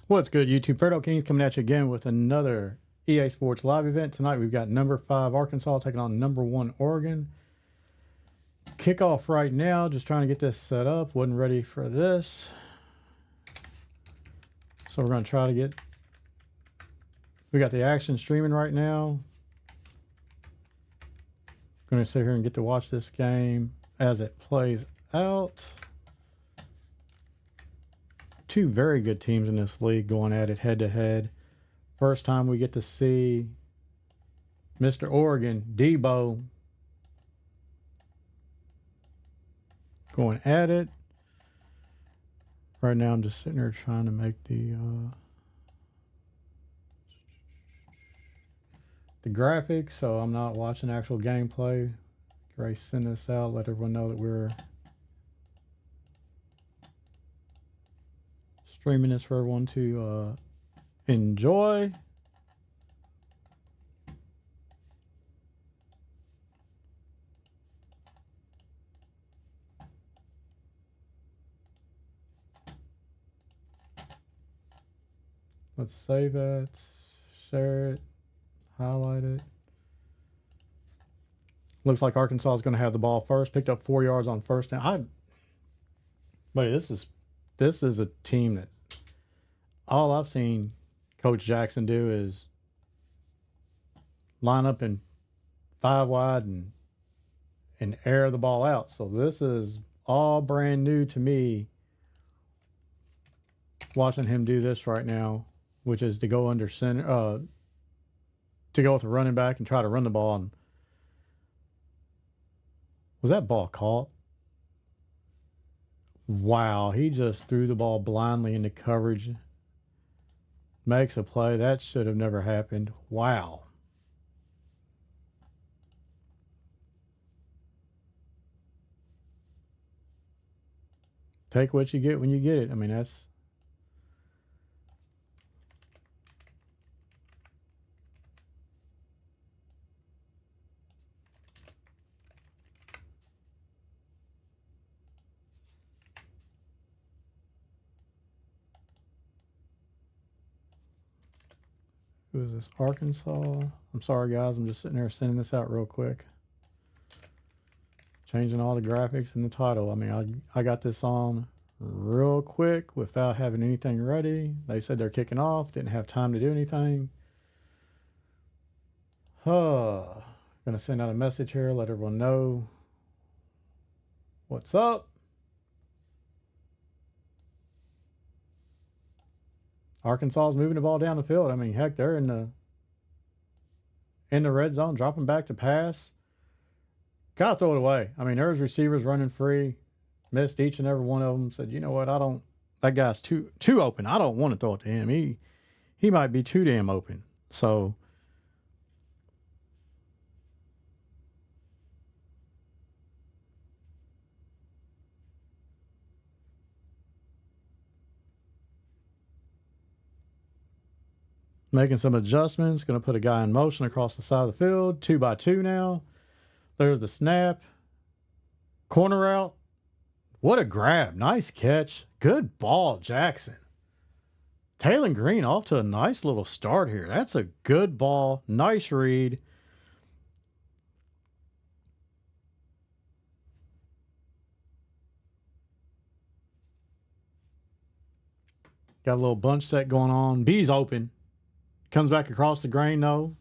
What's good, YouTube? FAIRDALE Kings coming at you again with another EA Sports Live event. Tonight we've got number 5 Arkansas taking on number 1 Oregon. Kickoff right now, just trying to get this set up. Wasn't ready for this. So we're going to try to get... We got the action streaming right now. Going to sit here and get to watch this game as it plays out. Two very good teams in this league going at it head to head. First time we get to see Mr. Oregon, Debo, going at it. Right now I'm just sitting there trying to make the graphics, so I'm not watching actual gameplay. Grace, send this out, let everyone know that we're streaming this for everyone to enjoy. Let's save it, share it, highlight it. Looks like Arkansas is going to have the ball first. Picked up 4 yards on first down. But this is a team that all I've seen Coach Jackson do is line up in 5 wide and air the ball out. So this is all brand new to me, watching him do this right now, which is to go under center, to go with the running back and try to run the ball. And was that ball caught? Wow, he just threw the ball blindly into coverage. Makes a play. That should have never happened. Wow. Take what you get when you get it. I mean, that's... Who is this? Arkansas. I'm sorry, guys. I'm just sitting there sending this out real quick. Changing all the graphics and the title. I mean, I got this on real quick without having anything ready. They said they're kicking off. Didn't have time to do anything. Gonna send out a message here. Let everyone know what's up. Arkansas is moving the ball down the field. I mean, heck, they're in the red zone, dropping back to pass. Gotta throw it away. I mean, there's receivers running free. Missed each and every one of them. Said, you know what? That guy's too open. I don't want to throw it to him. He might be too damn open. So making some adjustments. Going to put a guy in motion across the side of the field. 2 by 2 now. There's the snap. Corner out. What a grab. Nice catch. Good ball, Jackson. Taylor Green off to a nice little start here. That's a good ball. Nice read. Got a little bunch set going on. B's open. Comes back across the grain, though.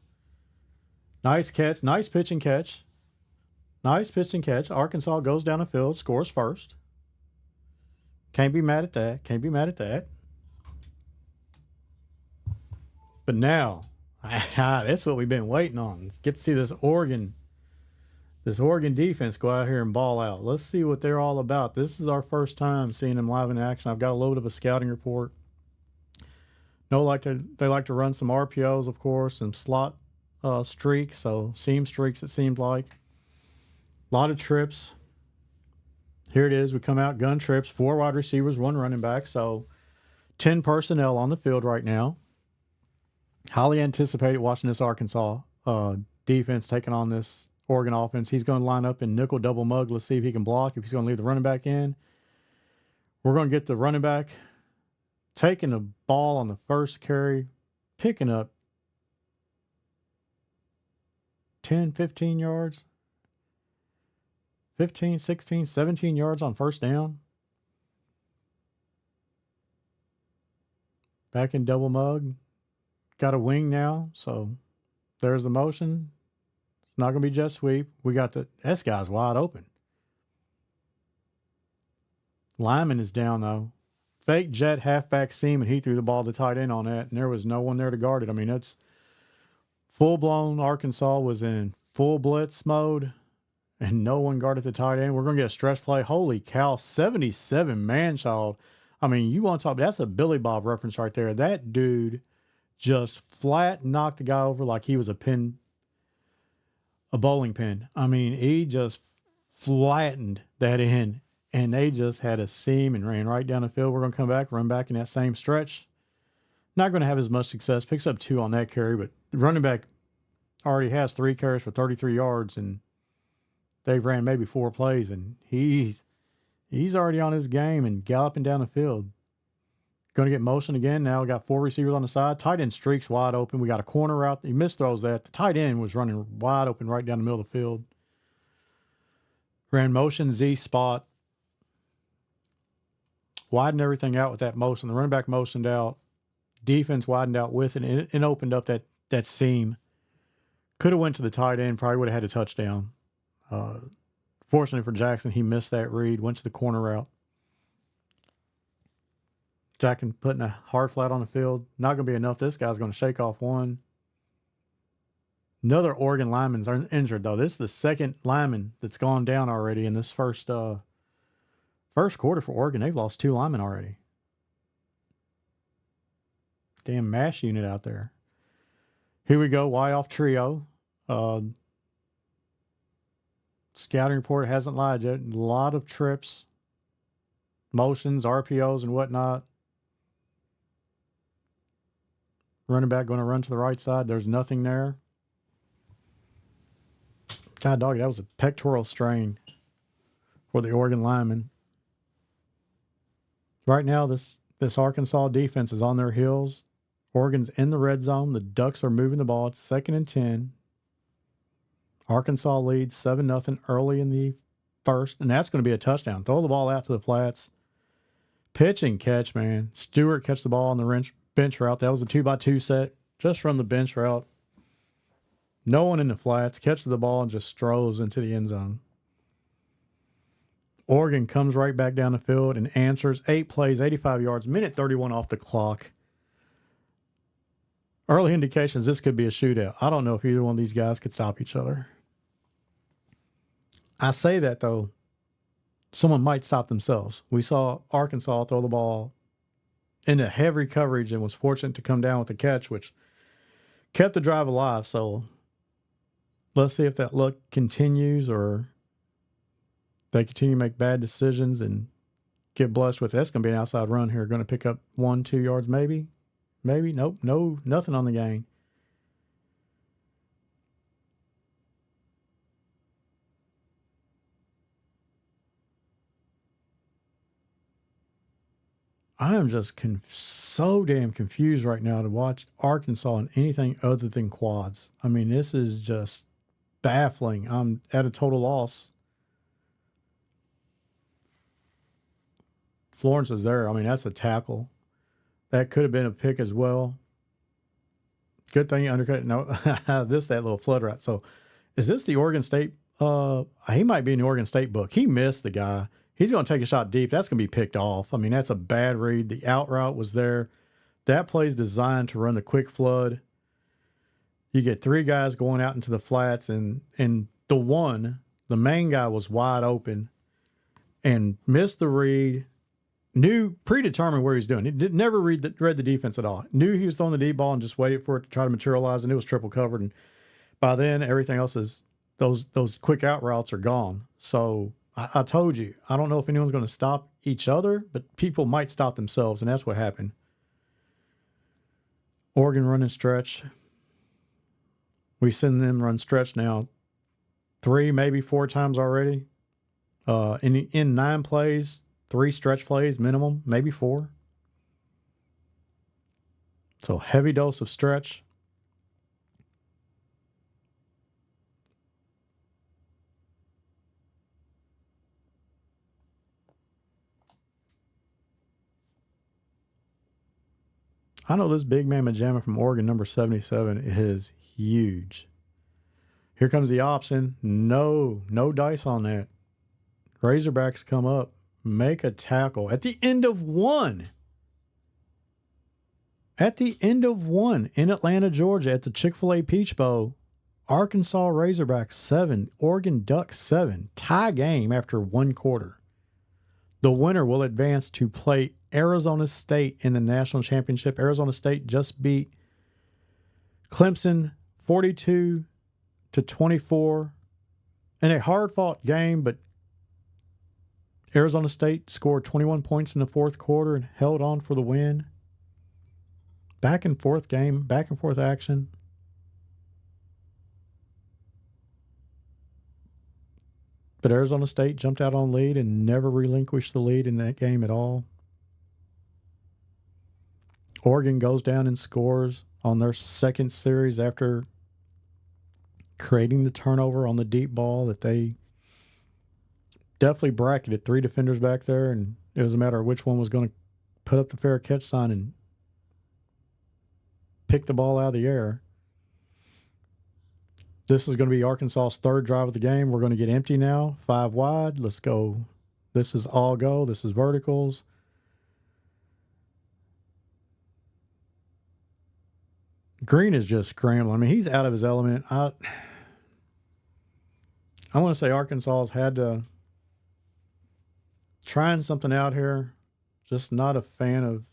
Nice catch. Nice pitch and catch. Nice pitch and catch. Arkansas goes down the field, scores first. Can't be mad at that. Can't be mad at that. But now, that's what we've been waiting on. Let's get to see this Oregon defense go out here and ball out. Let's see what they're all about. This is our first time seeing them live in action. I've got a load of a scouting report. They like to run some RPOs, of course, and slot streaks, so seam streaks, it seems like. A lot of trips. Here it is. We come out, gun trips, 4 wide receivers, 1 running back, so 10 personnel on the field right now. Highly anticipated watching this Arkansas defense taking on this Oregon offense. He's going to line up in nickel double mug. Let's see if he can block, if he's going to leave the running back in. We're going to get the running back taking the ball on the first carry, picking up 10, 15 yards, 15, 16, 17 yards on first down. Back in double mug. Got a wing now, so there's the motion. It's not going to be jet sweep. We got this guy's wide open. Lyman is down, though. Fake jet halfback seam, and he threw the ball to tight end on that, and there was no one there to guard it. I mean, that's full-blown. Arkansas was in full blitz mode, and no one guarded the tight end. We're going to get a stretch play. Holy cow, 77 man-child. I mean, you want to talk, that's a Billy Bob reference right there. That dude just flat knocked the guy over like he was a bowling pin. I mean, he just flattened that in, and they just had a seam and ran right down the field. We're going to come back, run back in that same stretch. Not going to have as much success. Picks up 2 on that carry, but the running back already has 3 carries for 33 yards, and they've ran maybe 4 plays, and he's already on his game and galloping down the field. Going to get motion again. Now we got 4 receivers on the side. Tight end streaks wide open. We got a corner route. He misthrows that. The tight end was running wide open right down the middle of the field. Ran motion Z spot. Widened everything out with that motion. The running back motioned out. Defense widened out with it, and it opened up that seam. Could have went to the tight end. Probably would have had a touchdown. Fortunately for Jackson, he missed that read. Went to the corner route. Jackson putting a hard flat on the field. Not going to be enough. This guy's going to shake off one. Another Oregon lineman's injured, though. This is the second lineman that's gone down already in this first quarter for Oregon. They've lost 2 linemen already. Damn MASH unit out there. Here we go. Y off trio. Scouting report hasn't lied yet. A lot of trips, motions, RPOs, and whatnot. Running back going to run to the right side. There's nothing there. God dog, that was a pectoral strain for the Oregon lineman. Right now, this Arkansas defense is on their heels. Oregon's in the red zone. The Ducks are moving the ball. It's 2nd and 10. Arkansas leads 7-0 early in the first, and that's going to be a touchdown. Throw the ball out to the flats. Pitch and catch, man. Stewart catch the ball on the bench route. That was a 2x2 set just from the bench route. No one in the flats. Catches the ball and just strolls into the end zone. Oregon comes right back down the field and answers. 8 plays, 85 yards, minute 31 off the clock. Early indications this could be a shootout. I don't know if either one of these guys could stop each other. I say that, though, someone might stop themselves. We saw Arkansas throw the ball into heavy coverage and was fortunate to come down with a catch, which kept the drive alive. So let's see if that luck continues or they continue to make bad decisions and get blessed with it. That's going to be an outside run here. Going to pick up 1-2 yards maybe. Maybe. Nope. No, nothing on the gain. I am just so damn confused right now to watch Arkansas in anything other than quads. I mean, this is just baffling. I'm at a total loss. Florence is there. I mean, that's a tackle. That could have been a pick as well. Good thing you undercut it. No, that little flood route. So is this the Oregon State? He might be in the Oregon State book. He missed the guy. He's going to take a shot deep. That's going to be picked off. I mean, that's a bad read. The out route was there. That play is designed to run the quick flood. You get 3 guys going out into the flats, and the main guy was wide open and missed the read. Predetermined where he was doing. He never read the defense at all. Knew he was throwing the deep ball and just waited for it to try to materialize, and it was triple covered. And by then, everything else is those quick out routes are gone. So I told you, I don't know if anyone's going to stop each other, but people might stop themselves, and that's what happened. Oregon running stretch. We send them run stretch now 3, maybe 4 times already. In 9 plays, 3 stretch plays minimum, maybe 4. So heavy dose of stretch. I know this big man Majama from Oregon, number 77, is huge. Here comes the option. No dice on that. Razorbacks come up, make a tackle at the end of one. At the end of one in Atlanta, Georgia, at the Chick-fil-A Peach Bowl, Arkansas Razorbacks 7, Oregon Ducks 7, tie game after one quarter. The winner will advance to play Arizona State in the national championship. Arizona State just beat Clemson 42-24 in a hard-fought game, but Arizona State scored 21 points in the fourth quarter and held on for the win. Back and forth game, back and forth action. But Arizona State jumped out on lead and never relinquished the lead in that game at all. Oregon goes down and scores on their second series after creating the turnover on the deep ball that they definitely bracketed 3 defenders back there, and it was a matter of which one was going to put up the fair catch sign and pick the ball out of the air. This is going to be Arkansas's third drive of the game. We're going to get empty now. 5 wide. Let's go. This is all go. This is verticals. Green is just scrambling. I mean, he's out of his element. I want to say Arkansas's had to trying something out here. Just not a fan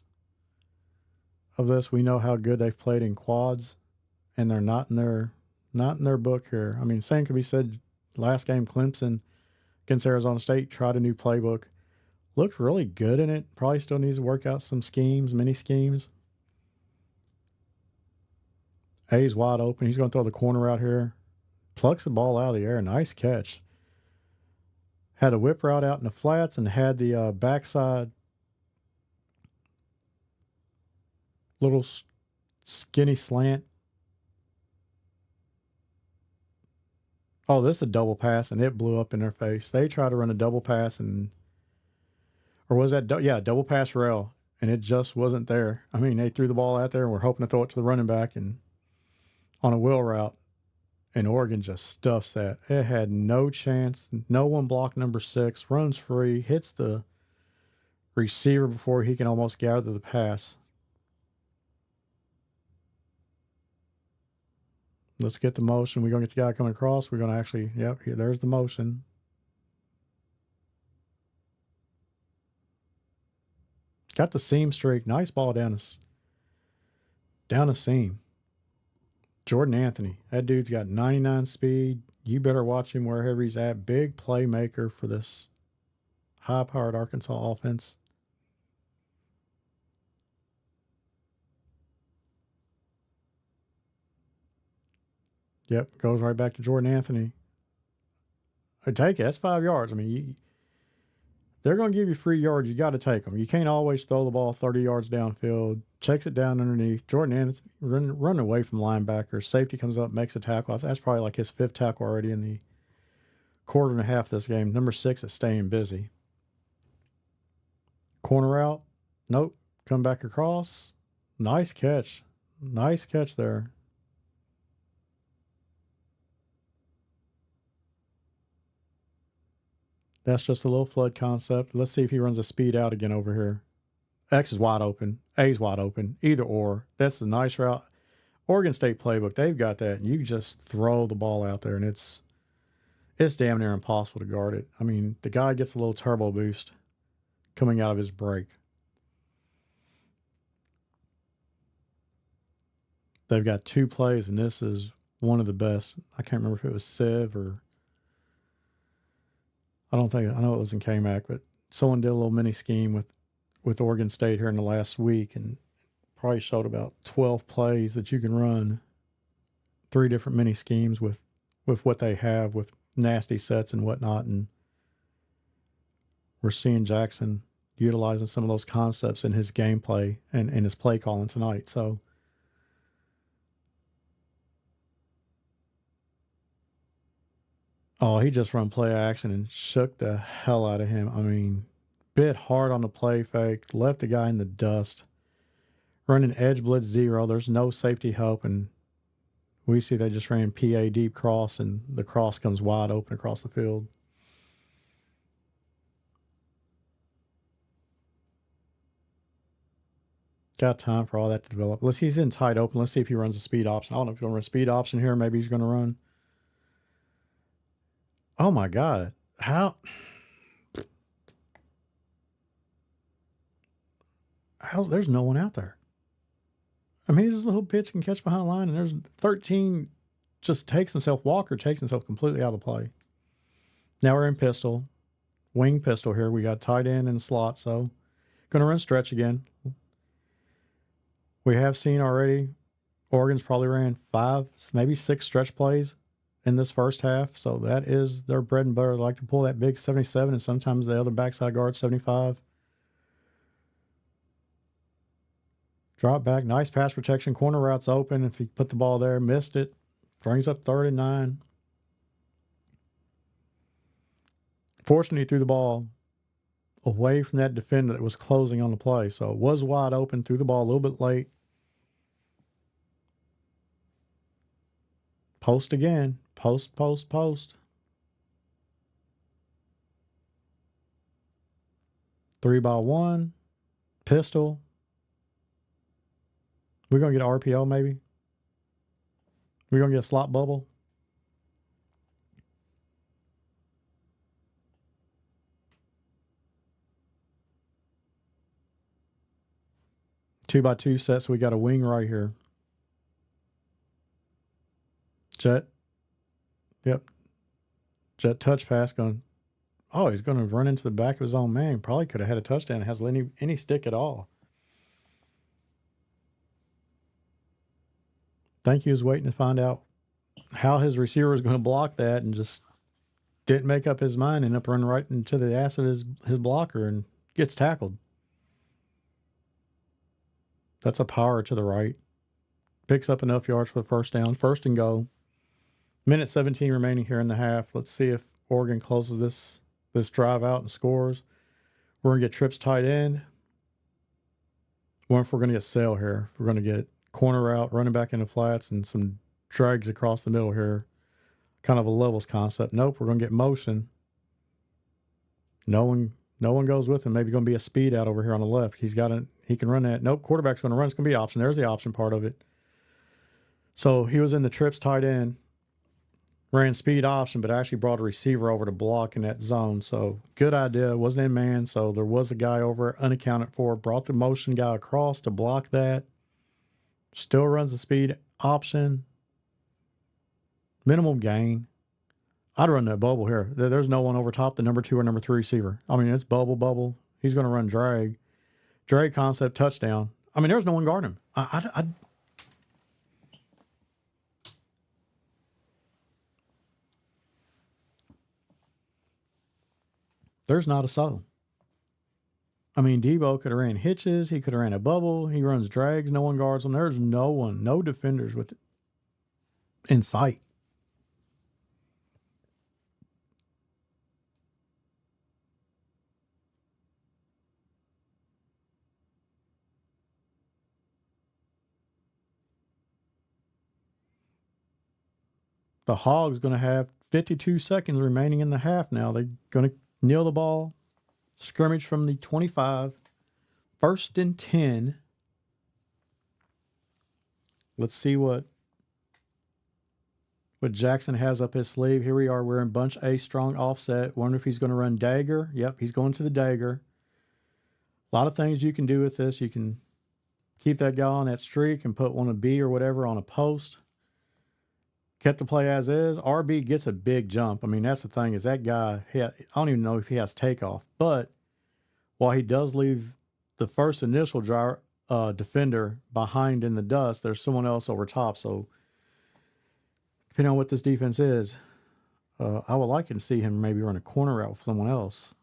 of this. We know how good they've played in quads, and they're not in their book here. I mean, same could be said last game, Clemson against Arizona State, tried a new playbook. Looked really good in it. Probably still needs to work out some schemes, mini schemes. A's wide open. He's going to throw the corner out here. Plucks the ball out of the air. Nice catch. Had a whip route out in the flats and had the backside little skinny slant. Oh, this is a double pass, and it blew up in their face. They tried to run a double pass, or was that, double pass rail, and it just wasn't there. I mean, they threw the ball out there, and we're hoping to throw it to the running back and on a wheel route, and Oregon just stuffs that. It had no chance. No one blocked number 6, runs free, hits the receiver before he can almost gather the pass. Let's get the motion. We're going to get the guy coming across. We're going to actually, here, there's the motion. Got the seam streak. Nice ball down the seam. Jordan Anthony. That dude's got 99 speed. You better watch him wherever he's at. Big playmaker for this high-powered Arkansas offense. Yep, goes right back to Jordan Anthony. I take it. That's 5 yards. I mean, they're going to give you free yards. You got to take them. You can't always throw the ball 30 yards downfield. Checks it down underneath. Jordan Anthony running away from linebackers. Safety comes up, makes a tackle. That's probably like his 5th tackle already in the quarter and a half of this game. Number 6 is staying busy. Corner out. Nope. Come back across. Nice catch. Nice catch there. That's just a little flood concept. Let's see if he runs a speed out again over here. X is wide open. A's wide open. Either or. That's the nice route. Oregon State playbook, they've got that. And you just throw the ball out there, and it's damn near impossible to guard it. I mean, the guy gets a little turbo boost coming out of his break. They've got 2 plays, and this is one of the best. I can't remember if it was Civ or I know it was in K-Mac, but someone did a little mini scheme with Oregon State here in the last week and probably showed about 12 plays that you can run 3 different mini schemes with what they have with nasty sets and whatnot. And we're seeing Jackson utilizing some of those concepts in his gameplay and in his play calling tonight. So Oh, he just run play action and shook the hell out of him. I mean, bit hard on the play fake, left the guy in the dust. Running edge blitz 0. There's no safety help, and we see they just ran PA deep cross, and the cross comes wide open across the field. Got time for all that to develop. He's in tight open. Let's see if he runs a speed option. I don't know if he's going to run a speed option here. Maybe he's going to run. Oh my God. There's no one out there. I mean, this little pitch can catch behind the line, and there's 13 just takes himself. Walker takes himself completely out of the play. Now we're in pistol. Wing pistol here. We got tight end and slot, so going to run stretch again. We have seen already Oregon's probably ran 5, maybe 6 stretch plays in this first half, so that is their bread and butter. They like to pull that big 77, and sometimes the other backside guard 75. Drop back, nice pass protection. Corner route's open. If he put the ball there, missed it. Brings up 3rd and 9. Fortunately, he threw the ball away from that defender that was closing on the play. So it was wide open, threw the ball a little bit late. Post again. Post. 3-by-1. Pistol. We're going to get an RPO maybe. We're going to get a slot bubble. Two-by-2 sets. We got a wing right here. Jet. Yep. Jet touch pass going. Oh, he's going to run into the back of his own man. Probably could have had a touchdown. It has any stick at all. Think he was waiting to find out how his receiver was going to block that and just didn't make up his mind. Ended up running right into the ass of his blocker and gets tackled. That's a power to the right. Picks up enough yards for the first down. 1st and goal. Minute 17 remaining here in the half. Let's see if Oregon closes this drive out and scores. We're going to get trips tight end. What if we're going to get sail here? We're going to get corner route, running back into flats, and some drags across the middle here. Kind of a levels concept. Nope, we're going to get motion. No one goes with him. Maybe going to be a speed out over here on the left. He can run that. Nope, quarterback's going to run. It's going to be option. There's the option part of it. So he was in the trips tight end. Ran speed option, but actually brought a receiver over to block in that zone. So good idea. Wasn't in man, so there was a guy over unaccounted for. Brought the motion guy across to block that. Still runs the speed option. Minimum gain. I'd run that bubble here. There's no one over top the number 2 or number 3 receiver. I mean, it's bubble. He's going to run drag. Drag concept touchdown. I mean, there's no one guarding him. There's not a soul. I mean, Debo could have ran hitches. He could have ran a bubble. He runs drags. No one guards him. There's no defenders with it in sight. The Hogs going to have 52 seconds remaining in the half now. They're going to kneel the ball. Scrimmage from the 25. 1st and 10. Let's see what Jackson has up his sleeve. Here we are. We're in bunch A, strong offset. Wonder if he's going to run dagger. Yep, he's going to the dagger. A lot of things you can do with this. You can keep that guy on that streak and put one of B or whatever on a post. Kept the play as is. RB gets a big jump. I mean, that's the thing is that guy, I don't even know if he has takeoff. But while he does leave the first initial defender behind in the dust, there's someone else over top. So depending on what this defense is, I would like to see him maybe run a corner route with someone else.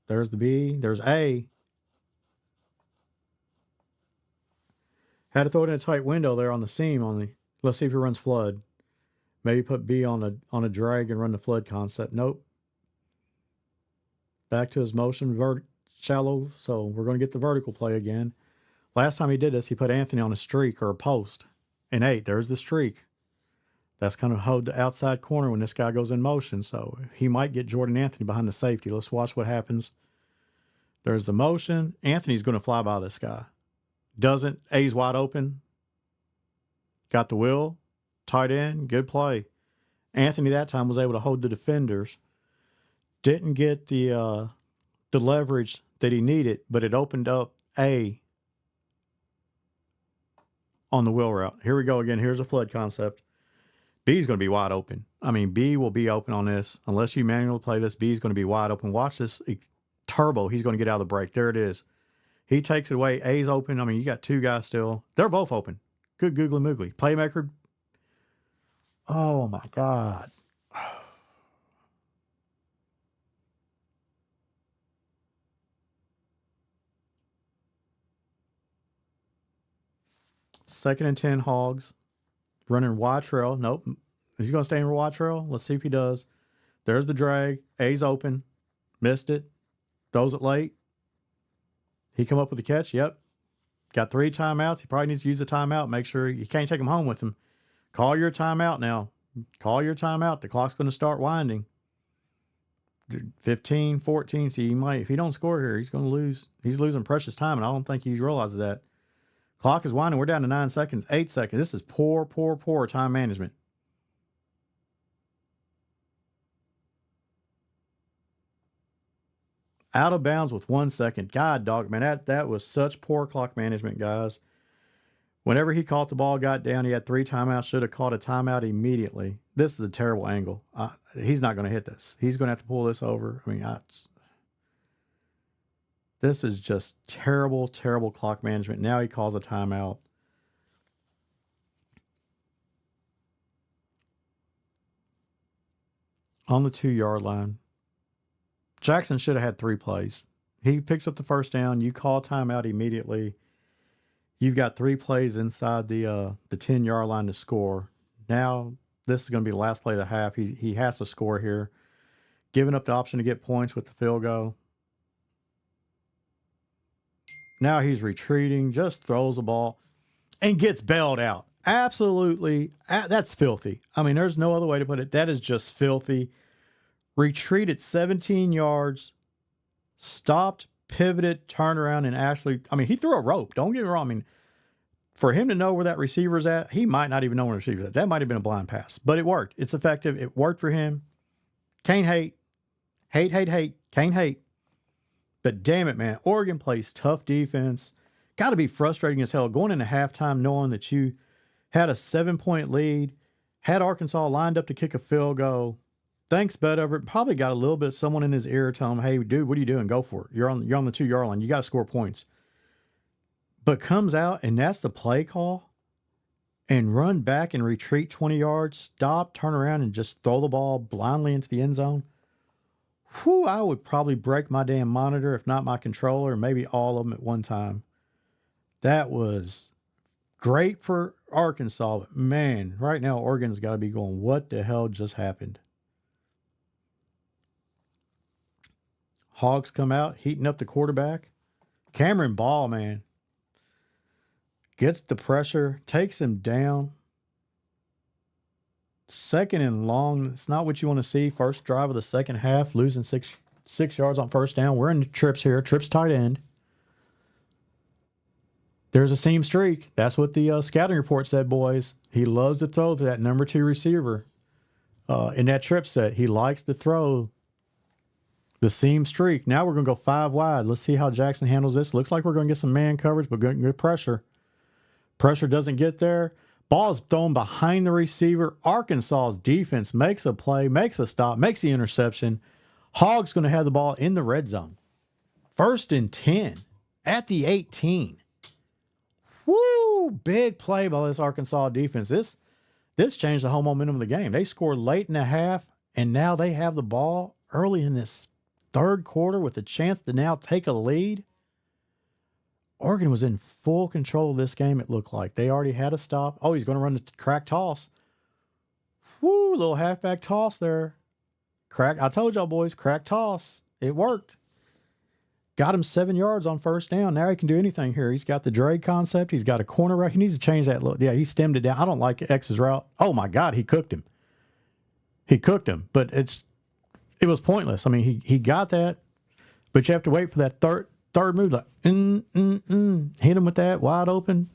There's the B. There's A. Had to throw it in a tight window there on the seam. Let's see if he runs flood. Maybe put B on a drag and run the flood concept. Nope. Back to his motion, shallow. So we're going to get the vertical play again. Last time he did this, he put Anthony on a streak or a post and 8. There's the streak. That's going to hold the outside corner when this guy goes in motion. So he might get Jordan Anthony behind the safety. Let's watch what happens. There's the motion. Anthony's going to fly by this guy. Doesn't. A's wide open. Got the wheel. Tight end. Good play. Anthony that time was able to hold the defenders. Didn't get the leverage that he needed, but it opened up A on the wheel route. Here we go again. Here's a flood concept. B is going to be wide open. I mean, B will be open on this. Unless you manually play this, B is going to be wide open. Watch this turbo. He's going to get out of the break. There it is. He takes it away. A's open. I mean, you got 2 guys still. They're both open. Good googly moogly. Playmaker. Oh, my God. Second and 10 Hogs. Running wide trail. Nope. He's going to stay in wide trail. Let's see if he does. There's the drag. A's open. Missed it. Throws it late. He come up with the catch. Yep. Got 3 timeouts. He probably needs to use a timeout. Make sure you can't take him home with him. Call your timeout now. Call your timeout. The clock's going to start winding. 15, 14. See, he might, if he don't score here, he's going to lose. He's losing precious time, and I don't think he realizes that. Clock is winding. We're down to 9 seconds, 8 seconds. This is poor time management. Out of bounds with 1 second. God, dog, man, that was such poor clock management, guys. Whenever he caught the ball, got down, he had 3 timeouts. Should have caught a timeout immediately. This is a terrible angle. He's not going to hit this. He's going to have to pull this over. I mean, this is just terrible clock management. Now he calls a timeout. On the 2-yard line. Jackson should have had 3 plays. He picks up the first down. You call timeout immediately. You've got 3 plays inside the 10-yard line to score. Now this is going to be the last play of the half. He has to score here. Giving up the option to get points with the field goal. Now he's retreating, just throws the ball, and gets bailed out. Absolutely, that's filthy. I mean, there's no other way to put it. That is just filthy. Retreated 17 yards, stopped, pivoted, turned around, and actually, I mean, he threw a rope. Don't get me wrong. I mean, for him to know where that receiver's at, he might not even know where the receiver's at. That might have been a blind pass, but it worked. It's effective. It worked for him. Can't hate. Can't hate. But damn it, man. Oregon plays tough defense. Got to be frustrating as hell going into halftime knowing that you had a 7-point lead, had Arkansas lined up to kick a field goal. Thanks, Bud Everett. Probably got a little bit of someone in his ear telling him, hey, dude, what are you doing? Go for it. You're on the 2-yard line. You got to score points. But comes out, and that's the play call, and run back and retreat 20 yards, stop, turn around, and just throw the ball blindly into the end zone. Whew, I would probably break my damn monitor, if not my controller, maybe all of them at one time. That was great for Arkansas, but man, right now Oregon's got to be going, what the hell just happened? Hogs come out, heating up the quarterback. Cameron Ball, man, gets the pressure, takes him down. 2nd and long. It's not what you want to see. First drive of the second half, losing six yards on first down. We're in the trips here. Trips tight end. There's a seam streak. That's what the scouting report said, boys. He loves to throw to that number 2 receiver. In that trip set, he likes to throw the seam streak. Now we're going to go 5 wide. Let's see how Jackson handles this. Looks like we're going to get some man coverage, but good pressure. Pressure doesn't get there. Ball is thrown behind the receiver. Arkansas's defense makes a play, makes a stop, makes the interception. Hog's going to have the ball in the red zone. 1st and 10 at the 18. Woo! Big play by this Arkansas defense. This changed the whole momentum of the game. They scored late in the half, and now they have the ball early in this 3rd quarter with a chance to now take a lead. Oregon was in full control of this game, it looked like. They already had a stop. Oh, he's going to run the crack toss. Woo, little halfback toss there. Crack. I told y'all boys, crack toss. It worked. Got him 7 yards on first down. Now he can do anything here. He's got the drag concept. He's got a corner route. He needs to change that look. Yeah, he stemmed it down. I don't like X's route. Oh my God, he cooked him. He cooked him, but it was pointless. I mean, he got that, but you have to wait for that third move. Like, hit him with that wide open.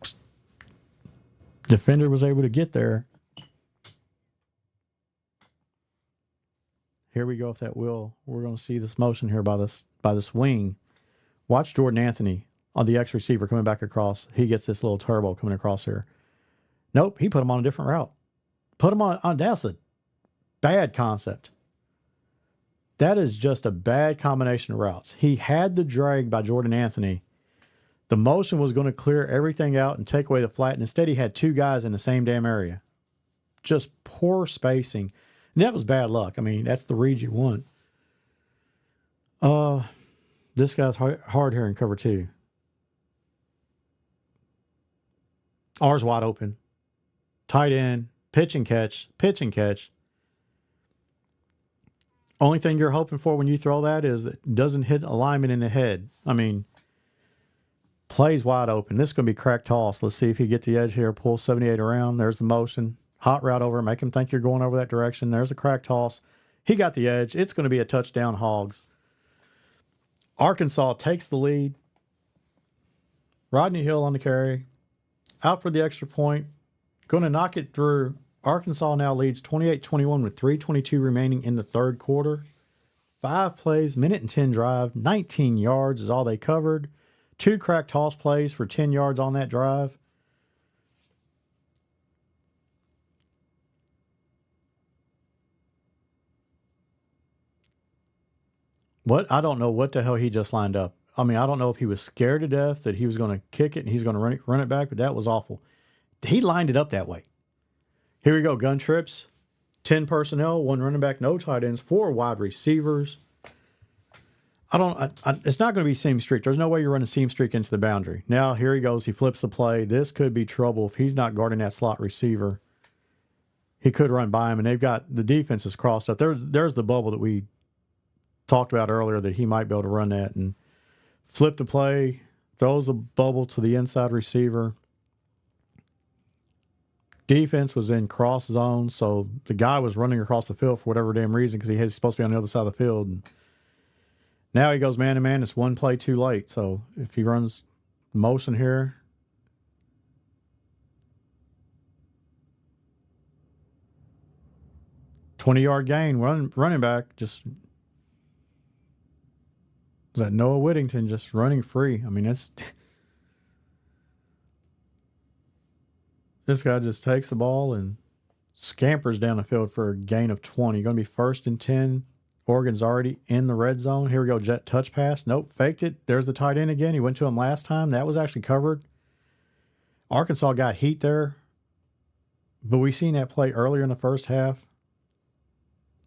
Defender was able to get there. Here we go with that wheel. We're going to see this motion here by this wing. Watch Jordan Anthony on the X receiver coming back across. He gets this little turbo coming across here. Nope, he put him on a different route. Put him on that's a bad concept. That is just a bad combination of routes. He had the drag by Jordan Anthony. The motion was going to clear everything out and take away the flat. And instead, he had 2 guys in the same damn area. Just poor spacing. And that was bad luck. I mean, that's the read you want. This guy's hard here in cover 2. R's wide open. Tight end. Pitch and catch. Pitch and catch. Only thing you're hoping for when you throw that is that it doesn't hit alignment in the head. I mean, plays wide open. This is going to be crack toss. Let's see if he get the edge here. Pull 78 around. There's the motion. Hot route over. Make him think you're going over that direction. There's a crack toss. He got the edge. It's going to be a touchdown, Hogs. Arkansas takes the lead. Rodney Hill on the carry. Out for the extra point. Going to knock it through. Arkansas now leads 28-21 with 3:22 remaining in the third quarter. 5 plays, minute and 10 drive. 19 yards is all they covered. 2 crack toss plays for 10 yards on that drive. I don't know what the hell he just lined up. I mean, I don't know if he was scared to death that he was going to kick it and he's going to run it back, but that was awful. He lined it up that way. Here we go, gun trips. 10 personnel, 1 running back, no tight ends, 4 wide receivers. It's not going to be seam streak. There's no way you're running seam streak into the boundary. Now, here he goes. He flips the play. This could be trouble if he's not guarding that slot receiver. He could run by him, and they've got the defense is crossed up. There's the bubble that we talked about earlier that he might be able to run that and flip the play, throws the bubble to the inside receiver. Defense was in cross zone, so the guy was running across the field for whatever damn reason because he was supposed to be on the other side of the field. And now he goes man-to-man. It's 1 play too late. So if he runs motion here, $20-yard gain, running back, just was that Noah Whittington just running free. I mean, this guy just takes the ball and scampers down the field for a gain of 20. Going to be 1st and 10. Oregon's already in the red zone. Here we go, jet touch pass. Nope, faked it. There's the tight end again. He went to him last time. That was actually covered. Arkansas got heat there, but we've seen that play earlier in the first half.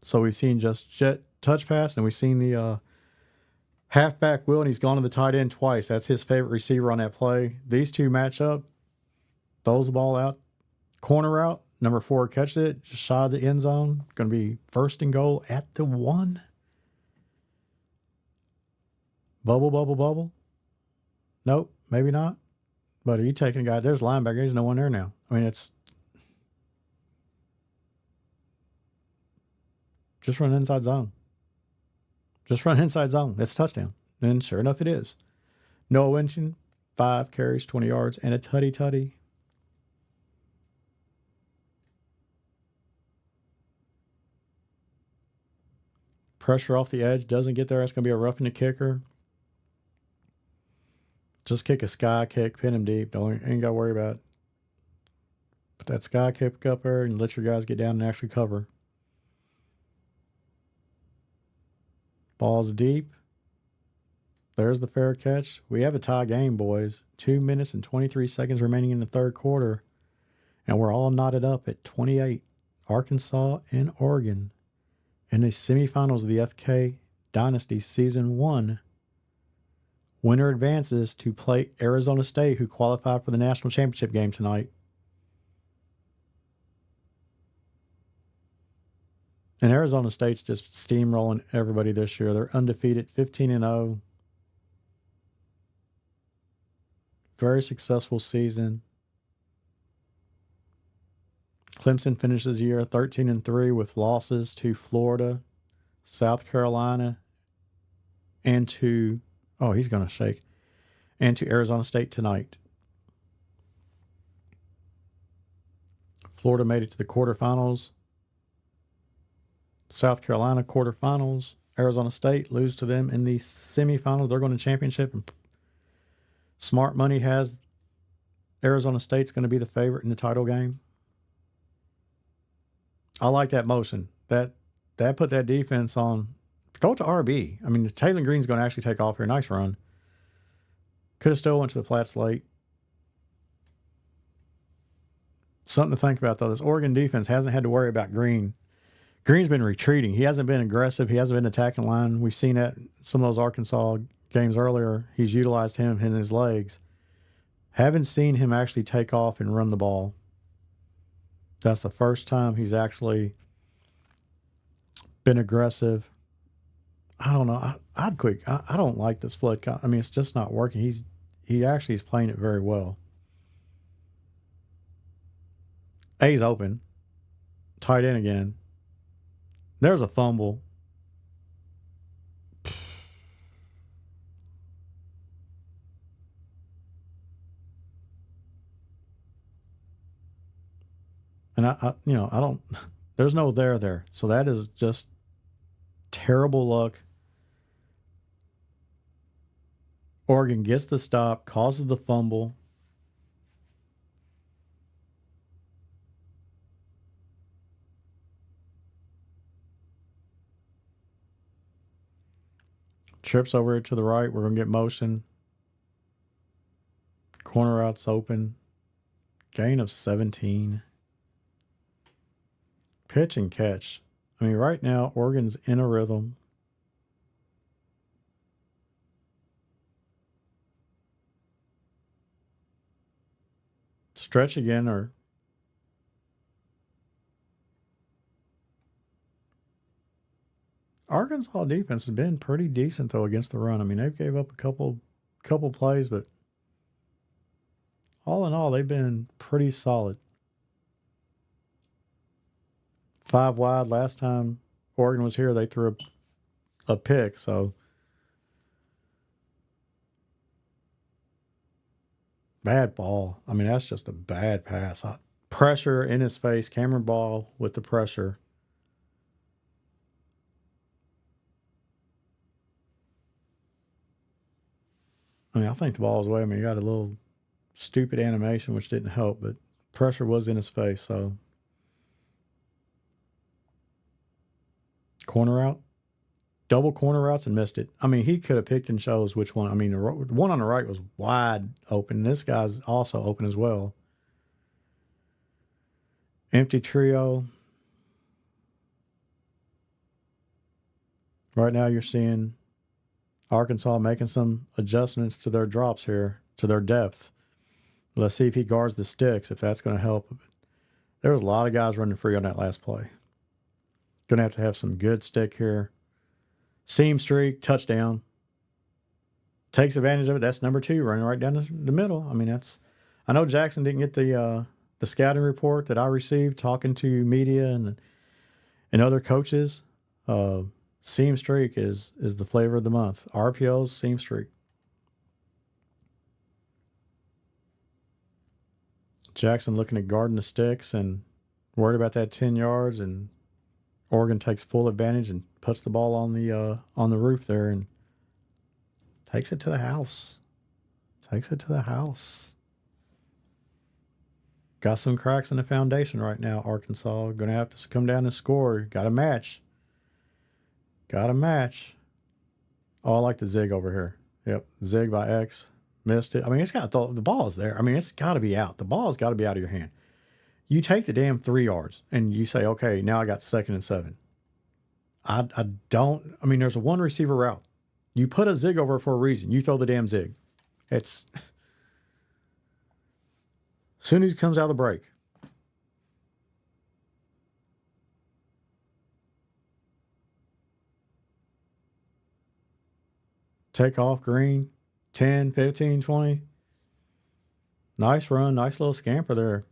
So we've seen just jet touch pass, and we've seen the halfback wheel, and he's gone to the tight end twice. That's his favorite receiver on that play. These two match up. Throws the ball out. Corner route. Number 4 catches it. Just shy of the end zone. Going to be 1st and goal at the 1. Bubble. Nope, maybe not. But are you taking a guy? There's linebacker. There's no one there now. I mean, it's just run inside zone. That's touchdown. And sure enough, it is. Noah Winton, 5 carries, 20 yards, and a tutty. Pressure off the edge. Doesn't get there. That's going to be a roughing the kicker. Just kick a sky kick. Pin him deep. Ain't got to worry about it. Put that sky kick up there and let your guys get down and actually cover. Ball's deep. There's the fair catch. We have a tie game, boys. 2 minutes and 23 seconds remaining in the third quarter. And we're all knotted up at 28. Arkansas and Oregon in the semifinals of the FK Dynasty Season 1. Winner advances to play Arizona State, who qualified for the national championship game tonight. And Arizona State's just steamrolling everybody this year. They're undefeated, 15-0. Very successful season. Clemson finishes the year 13-3 with losses to Florida, South Carolina, and to, oh, he's going to shake, and to Arizona State tonight. Florida made it to the quarterfinals. South Carolina quarterfinals. Arizona State lose to them in the semifinals. They're going to championship. And Smart Money has Arizona State's going to be the favorite in the title game. I like that motion. That put that defense on. Throw it to RB. I mean, Taylor Green's going to actually take off here. Nice run. Could have still went to the flats late. Something to think about, though. This Oregon defense hasn't had to worry about Green. Green's been retreating. He hasn't been aggressive. He hasn't been attacking line. We've seen that in some of those Arkansas games earlier. He's utilized him in his legs. Haven't seen him actually take off and run the ball. That's the first time he's actually been aggressive. I don't know. I'd quit. I don't like the split. I mean, it's just not working. He actually is playing it very well. A's open. Tight end again. There's a fumble. And I don't, there's no there. So that is just terrible luck. Oregon gets the stop, causes the fumble. Trips over to the right. We're going to get motion. Corner routes open. Gain of 17. Pitch and catch. I mean, right now, Oregon's in a rhythm. Stretch again, or Arkansas defense has been pretty decent, though, against the run. I mean, they've gave up a couple plays, but all in all, they've been pretty solid. 5 wide. Last time Oregon was here, they threw a pick, so bad ball. I mean, that's just a bad pass. Pressure in his face. Cameron Ball with the pressure. I mean, I think the ball was away. I mean, he got a little stupid animation, which didn't help, but pressure was in his face, so. Corner route. Double corner routes and missed it. I mean, he could have picked and chose which one. I mean, the one on the right was wide open. This guy's also open as well. Empty trio. Right now you're seeing Arkansas making some adjustments to their drops here, to their depth. Let's see if he guards the sticks, if that's going to help. There was a lot of guys running free on that last play. Going to have some good stick here. Seam streak, touchdown. Takes advantage of it. That's number 2, running right down the middle. I mean, I know Jackson didn't get the scouting report that I received talking to media and other coaches. Seam streak is the flavor of the month. RPO's seam streak. Jackson looking at guarding the sticks and worried about that 10 yards, and Oregon takes full advantage and puts the ball on the roof there and takes it to the house. Got some cracks in the foundation right now, Arkansas. Going to have to come down and score. Got a match. Oh, I like the zig over here. Yep, zig by X. Missed it. I mean, it's got the ball is there. I mean, it's got to be out. The ball has got to be out of your hand. You take the damn 3 yards and you say, okay, now I got 2nd and 7. I mean, there's a one receiver route. You put a zig over for a reason. You throw the damn zig. It's as soon as he comes out of the break. Take off green. 10, 15, 20. Nice run. Nice little scamper there.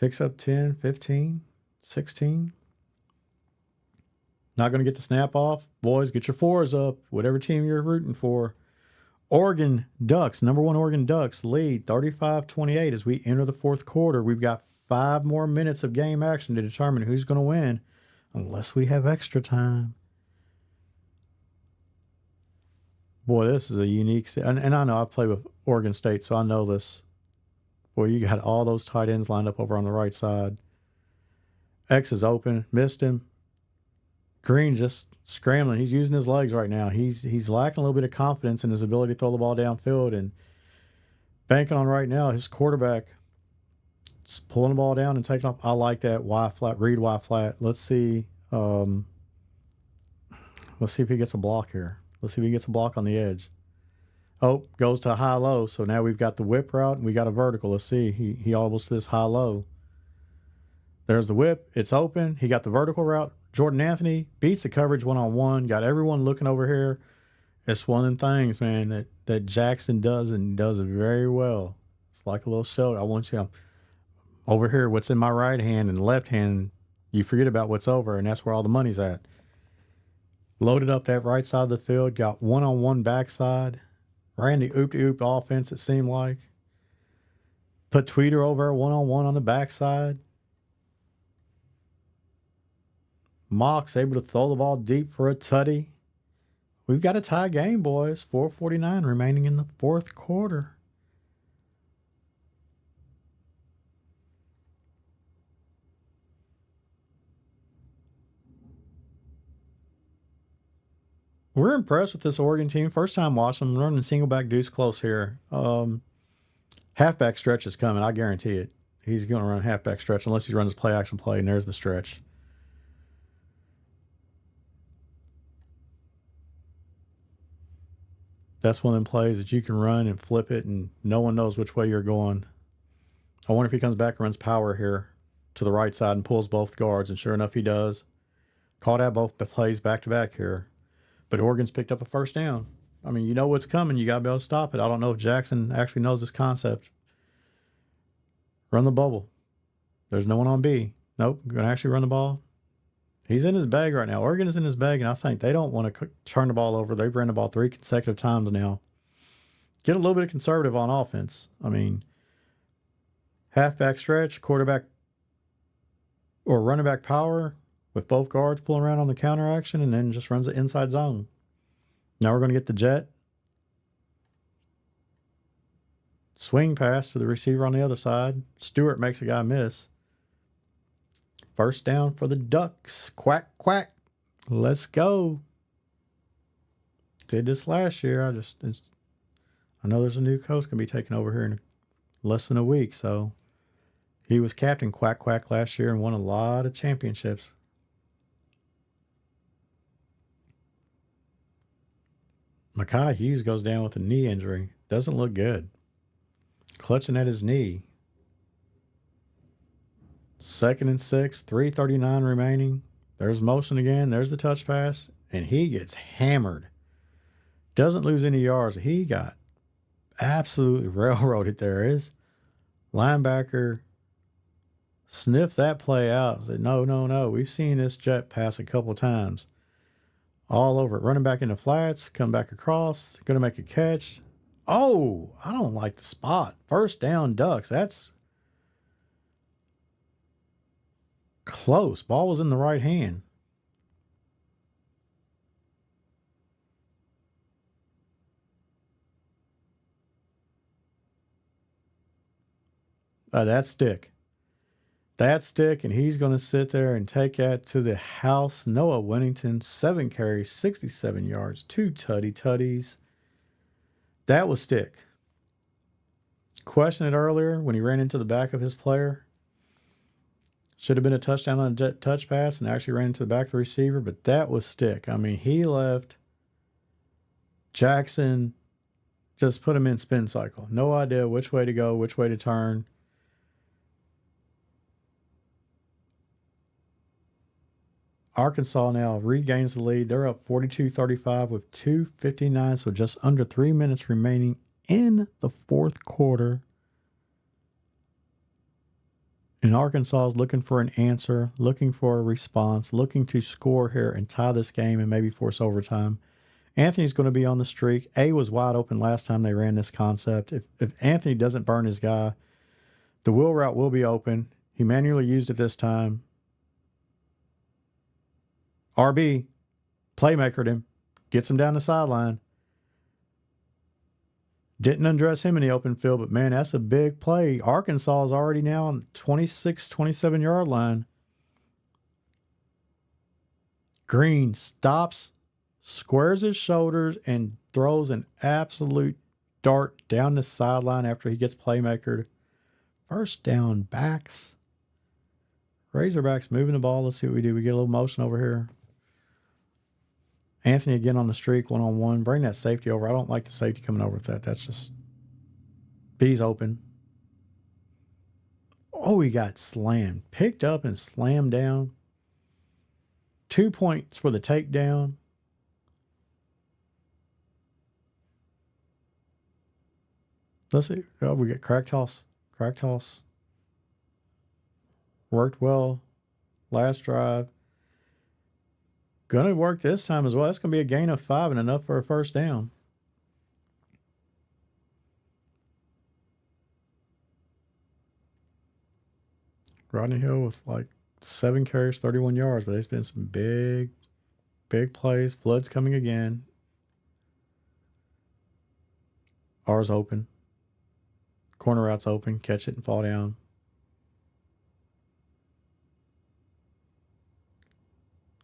Picks up 10, 15, 16. Not going to get the snap off. Boys, get your fours up. Whatever team you're rooting for. Oregon Ducks, number 1 Oregon Ducks, lead 35-28 as we enter the fourth quarter. We've got 5 more minutes of game action to determine who's going to win, unless we have extra time. Boy, this is a unique... And I know I've played with Oregon State, so I know this. Boy, you got all those tight ends lined up over on the right side. X is open. Missed him. Green just scrambling. He's using his legs right now. He's lacking a little bit of confidence in his ability to throw the ball downfield, and banking on right now his quarterback just pulling the ball down and taking off. I like that Y flat, read Y flat. Let's see. Let's see if he gets a block here. Let's see if he gets a block on the edge. Oh, goes to a high-low. So now we've got the whip route and we got a vertical. Let's see. He almost this high-low. There's the whip. It's open. He got the vertical route. Jordan Anthony beats the coverage one-on-one. Got everyone looking over here. It's one of them things, man, that Jackson does, and does it very well. It's like a little cell. I want you over here, what's in my right hand and left hand, you forget about what's over, and that's where all the money's at. Loaded up that right side of the field. Got one-on-one backside. Ran the oop-de-oop offense, it seemed like. Put Tweeter over one-on-one on the backside. Mock's able to throw the ball deep for a tutty. We've got a tie game, boys. 4:49 remaining in the fourth quarter. We're impressed with this Oregon team. First time watching them, running single back deuce close here. Halfback stretch is coming, I guarantee it. He's going to run halfback stretch unless he runs play action play, and there's the stretch. That's one of them plays that you can run and flip it, and no one knows which way you're going. I wonder if he comes back and runs power here to the right side and pulls both guards, and sure enough, he does. Caught out both plays back-to-back here. But Oregon's picked up a first down. I mean, you know what's coming. You got to be able to stop it. I don't know if Jackson actually knows this concept. Run the bubble. There's no one on B. Nope, going to actually run the ball. He's in his bag right now. Oregon is in his bag, and I think they don't want to turn the ball over. They've ran the ball 3 consecutive times now. Get a little bit of conservative on offense. I mean, halfback stretch, quarterback or running back power with both guards pulling around on the counter action, and then just runs the inside zone. Now we're going to get the jet. Swing pass to the receiver on the other side. Stewart makes a guy miss. First down for the Ducks. Quack, quack. Let's go. Did this last year. I know there's a new coach going to be taking over here in less than a week. So he was captain Quack, quack last year and won a lot of championships. Mekhi Hughes goes down with a knee injury. Doesn't look good. Clutching at his knee. 2nd and 6, 3:39 remaining. There's motion again. There's the touch pass. And he gets hammered. Doesn't lose any yards. He got absolutely railroaded there. His linebacker sniffed that play out. Said, no. We've seen this jet pass a couple times. All over it. Running back in the flats. Come back across. Going to make a catch. Oh, I don't like the spot. First down, Ducks. That's close. Ball was in the right hand. That stick. That stick, and he's going to sit there and take that to the house. Noah Winnington, 7 carries, 67 yards, 2 tutties. That was stick. Questioned it earlier when he ran into the back of his player. Should have been a touchdown on a jet touch pass and actually ran into the back of the receiver, but that was stick. I mean, he left Jackson, just put him in spin cycle. No idea which way to go, which way to turn. Arkansas now regains the lead. They're up 42-35 with 2:59, so just under 3 minutes remaining in the fourth quarter. And Arkansas is looking for an answer, looking for a response, looking to score here and tie this game and maybe force overtime. Anthony's going to be on the streak. A was wide open last time they ran this concept. If Anthony doesn't burn his guy, the wheel route will be open. He manually used it this time. RB, playmakered him, gets him down the sideline. Didn't undress him in the open field, but man, that's a big play. Arkansas is already now on 26, 27-yard line. Green stops, squares his shoulders, and throws an absolute dart down the sideline after he gets playmakered. First down backs. Razorbacks moving the ball. Let's see what we do. We get a little motion over here. Anthony again on the streak, one-on-one. Bring that safety over. I don't like the safety coming over with that. That's just... B's open. Oh, he got slammed. Picked up and slammed down. 2 points for the takedown. Let's see. Oh, we get crack toss. Crack toss. Worked well. Last drive. Going to work this time as well. That's going to be a gain of 5 and enough for a first down. Rodney Hill with like 7 carries, 31 yards, but there's been some big plays. Flood's coming again. R's open. Corner route's open. Catch it and fall down.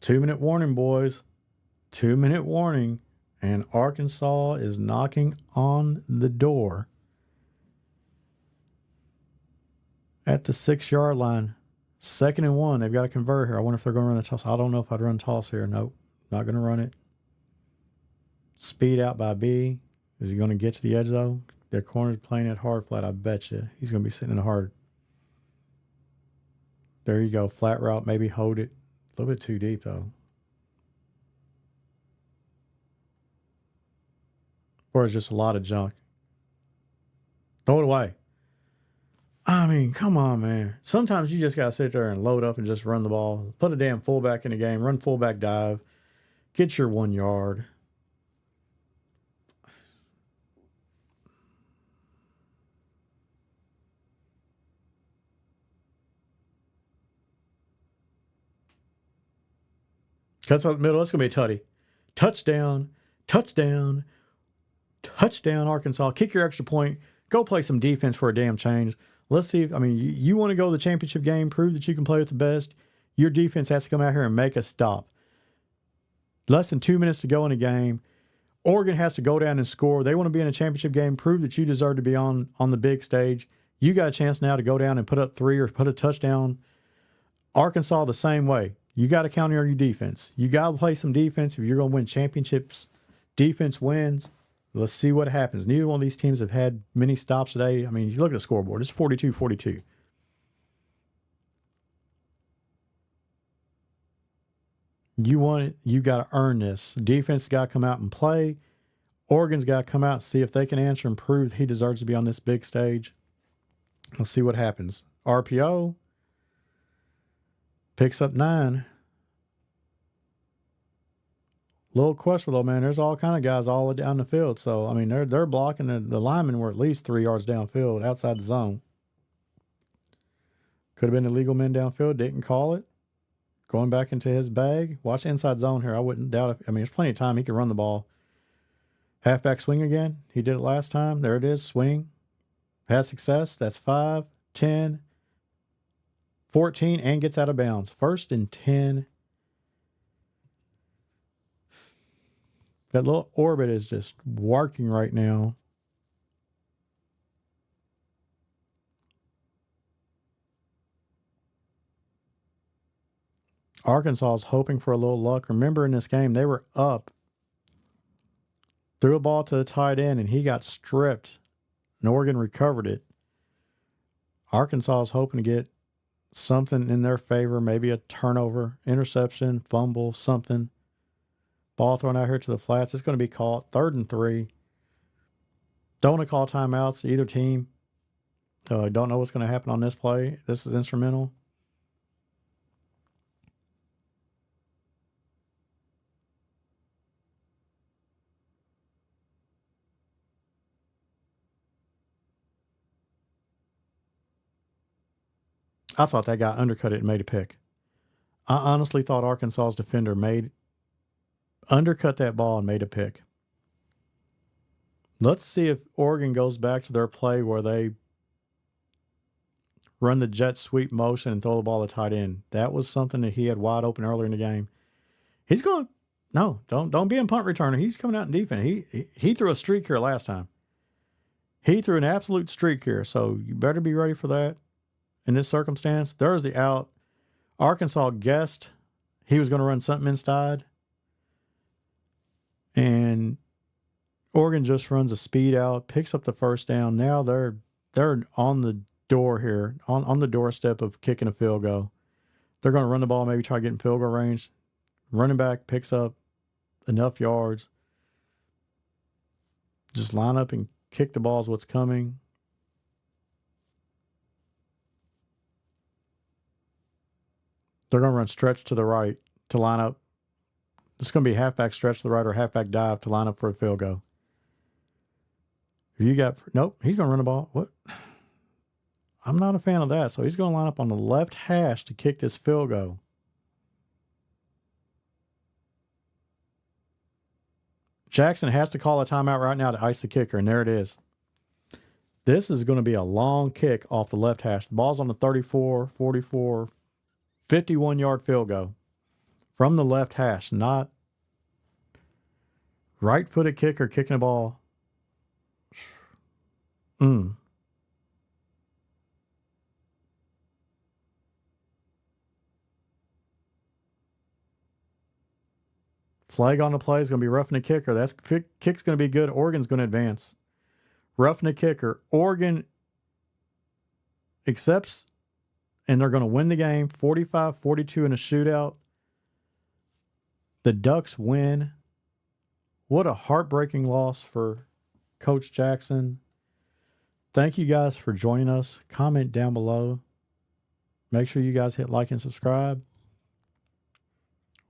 Two-minute warning, boys. 2-minute warning. And Arkansas is knocking on the door at the 6-yard line. 2nd and 1. They've got to convert here. I wonder if they're going to run the toss. I don't know if I'd run toss here. Nope. Not going to run it. Speed out by B. Is he going to get to the edge, though? Their corner's playing it hard flat. I bet you. He's going to be sitting in a hard. There you go. Flat route. Maybe hold it. A little bit too deep, though. Or it's just a lot of junk. Throw it away. I mean, come on, man. Sometimes you just got to sit there and load up and just run the ball. Put a damn fullback in the game. Run fullback dive. Get your 1 yard. Cuts up the middle. It's going to be a tutty. Touchdown. Touchdown. Touchdown, Arkansas. Kick your extra point. Go play some defense for a damn change. Let's see. You want to go to the championship game, prove that you can play with the best. Your defense has to come out here and make a stop. Less than 2 minutes to go in the game. Oregon has to go down and score. They want to be in a championship game, prove that you deserve to be on the big stage. You got a chance now to go down and put up 3 or put a touchdown. Arkansas the same way. You got to counter on your defense. You got to play some defense if you're going to win championships. Defense wins. Let's see what happens. Neither one of these teams have had many stops today. I mean, you look at the scoreboard. It's 42-42. You want it. You got to earn this. Defense got to come out and play. Oregon's got to come out and see if they can answer and prove he deserves to be on this big stage. Let's see what happens. RPO. Picks up 9. Little questionable, man. There's all kind of guys all down the field. So, I mean, they're blocking. The linemen were at least 3 yards downfield, outside the zone. Could have been illegal men downfield. Didn't call it. Going back into his bag. Watch inside zone here. I wouldn't doubt it. I mean, there's plenty of time. He can run the ball. Halfback swing again. He did it last time. There it is. Swing. Has success. That's 5, 10, 14, and gets out of bounds. 1st and 10. That little orbit is just working right now. Arkansas is hoping for a little luck. Remember in this game, they were up. Threw a ball to the tight end, and he got stripped. And Oregon recovered it. Arkansas is hoping to get something in their favor, maybe a turnover, interception, fumble, something. Ball thrown out here to the flats. It's going to be caught. 3rd and 3. Don't want to call timeouts, either team. Don't know what's going to happen on this play. This is instrumental. I thought that guy undercut it and made a pick. I honestly thought Arkansas's defender undercut that ball and made a pick. Let's see if Oregon goes back to their play where they run the jet sweep motion and throw the ball to tight end. That was something that he had wide open earlier in the game. He's going, no, don't be a punt returner. He's coming out in defense. He threw a streak here last time. He threw an absolute streak here, so you better be ready for that. In this circumstance, there's the out. Arkansas guessed he was going to run something inside, and Oregon just runs a speed out, picks up the first down. Now they're on the door here, on the doorstep of kicking a field goal. They're going to run the ball, maybe try to get in field goal range. Running back picks up enough yards. Just line up and kick the ball is what's coming. They're going to run stretch to the right to line up. It's going to be halfback stretch to the right or halfback dive to line up for a field goal. Nope, he's going to run the ball. What? I'm not a fan of that. So he's going to line up on the left hash to kick this field goal. Jackson has to call a timeout right now to ice the kicker, and there it is. This is going to be a long kick off the left hash. The ball's on the 34, 44, 51-yard field goal from the left hash, not right-footed kicker kicking the ball. Flag on the play is going to be roughing the kicker. That kick's going to be good. Oregon's going to advance. Roughing the kicker. Oregon accepts, and they're going to win the game 45-42 in a shootout. The Ducks win. What a heartbreaking loss for Coach Jackson. Thank you guys for joining us. Comment down below. Make sure you guys hit like and subscribe.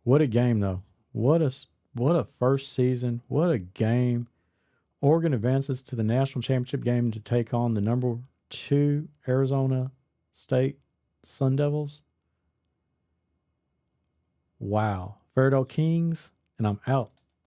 What a game, though. What a first season. What a game. Oregon advances to the national championship game to take on the number 2 Arizona State Sun Devils. Wow. FAIRDALE Kings, and I'm out.